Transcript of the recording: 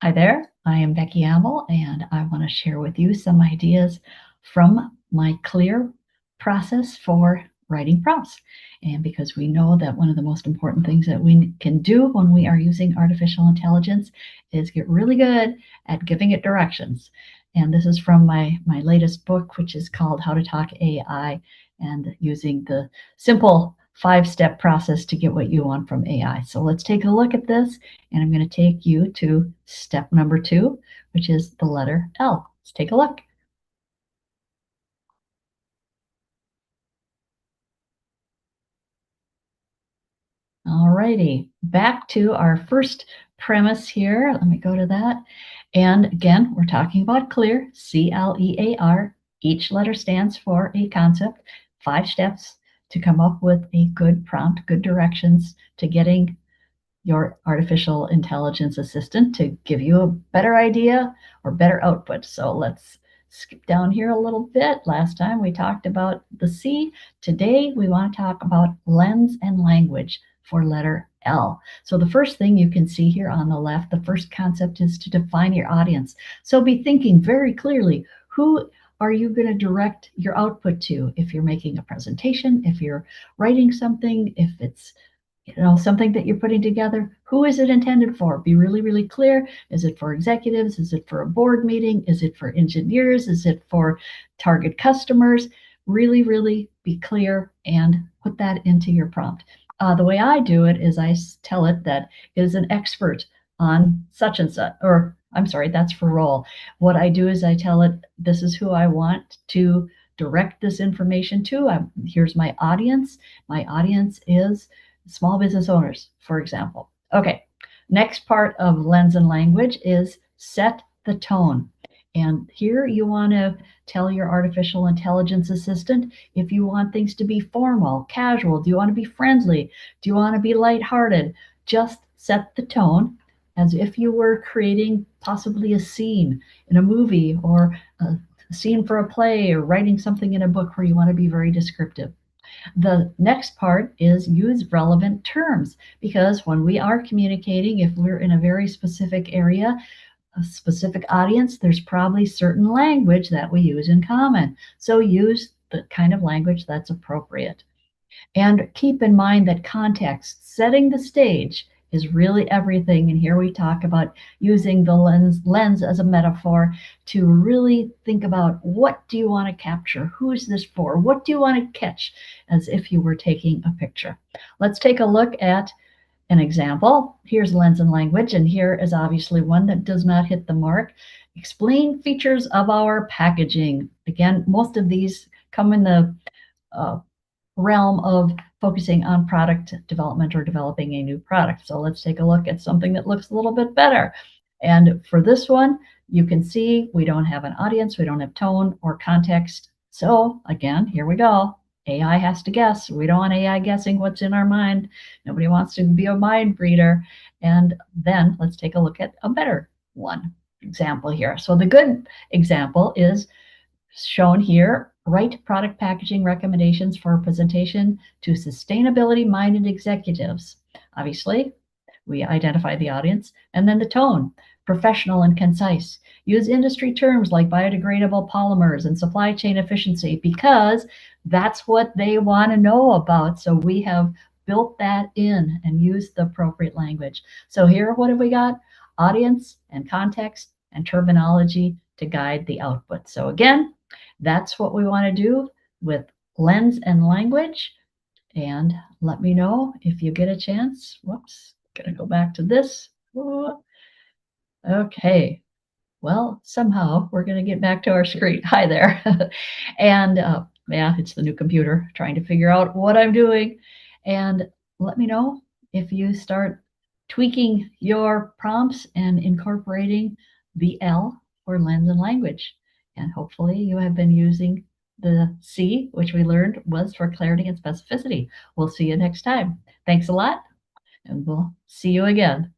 Hi there, I am Becky Amble, and I want to share with you some ideas from my clear process for writing prompts. And because we know that one of the most important things that we can do when we are using artificial intelligence is get really good at giving it directions. And this is from my latest book, which is called How to Talk AI, and using the simple 5-step process to get what you want from AI. So let's take a look at this, and I'm going to take you to step number 2, which is the letter L. Let's take a look. Alrighty, back to our first premise here. Let me go to that. And again, we're talking about clear, C-L-E-A-R. Each letter stands for a concept. 5 steps to come up with a good prompt, good directions to getting your artificial intelligence assistant to give you a better idea or better output. So let's skip down here a little bit. Last time we talked about the C. Today we want to talk about lens and language for letter L. So the first thing you can see here on the left, the first concept is to define your audience. So be thinking very clearly, who are you going to direct your output to? If you're making a presentation, if you're writing something, if it's something that you're putting together, who is it intended for? Be really, really clear. Is it for executives? Is it for a board meeting? Is it for engineers? Is it for target customers? Really, really be clear and put that into your prompt. The way I do it is I tell it that it is an expert on such and such, or I'm sorry, that's for role. What I do is I tell it, this is who I want to direct this information to. Here's my audience. My audience is small business owners, for example. Okay, next part of lens and language is set the tone. And here you want to tell your artificial intelligence assistant if you want things to be formal, casual, do you want to be friendly, do you want to be lighthearted? Just set the tone as if you were creating possibly a scene in a movie or a scene for a play or writing something in a book where you want to be very descriptive. The next part is use relevant terms, because when we are communicating, if we're in a very specific area, a specific audience, there's probably certain language that we use in common. So use the kind of language that's appropriate. And keep in mind that context, setting the stage, is really everything. And here we talk about using the lens as a metaphor to really think about, what do you want to capture? Who is this for? What do you want to catch, as if you were taking a picture? Let's take a look at an example. Here's lens and language, and here is obviously one that does not hit the mark. Explain features of our packaging. Again, most of these come in the realm of focusing on product development or developing a new product. So let's take a look at something that looks a little bit better. And for this one, you can see we don't have an audience, we don't have tone or context. So again, here we go. AI has to guess. We don't want AI guessing what's in our mind. Nobody wants to be a mind reader. And then let's take a look at a better one example here. So the good example is shown here. Write product packaging recommendations for a presentation to sustainability-minded executives. Obviously, we identify the audience, and then the tone, professional and concise. Use industry terms like biodegradable polymers and supply chain efficiency, because that's what they want to know about. So we have built that in and used the appropriate language. So here, what have we got? Audience and context and terminology to guide the output. So again, that's what we want to do with lens and language. And let me know if you get a chance. Whoops, gonna go back to this. Okay, well, somehow we're gonna get back to our screen. Hi there. And yeah, it's the new computer trying to figure out what I'm doing. And let me know if you start tweaking your prompts and incorporating the L for lens and language. And hopefully you have been using the C, which we learned was for clarity and specificity. We'll see you next time. Thanks a lot, and we'll see you again.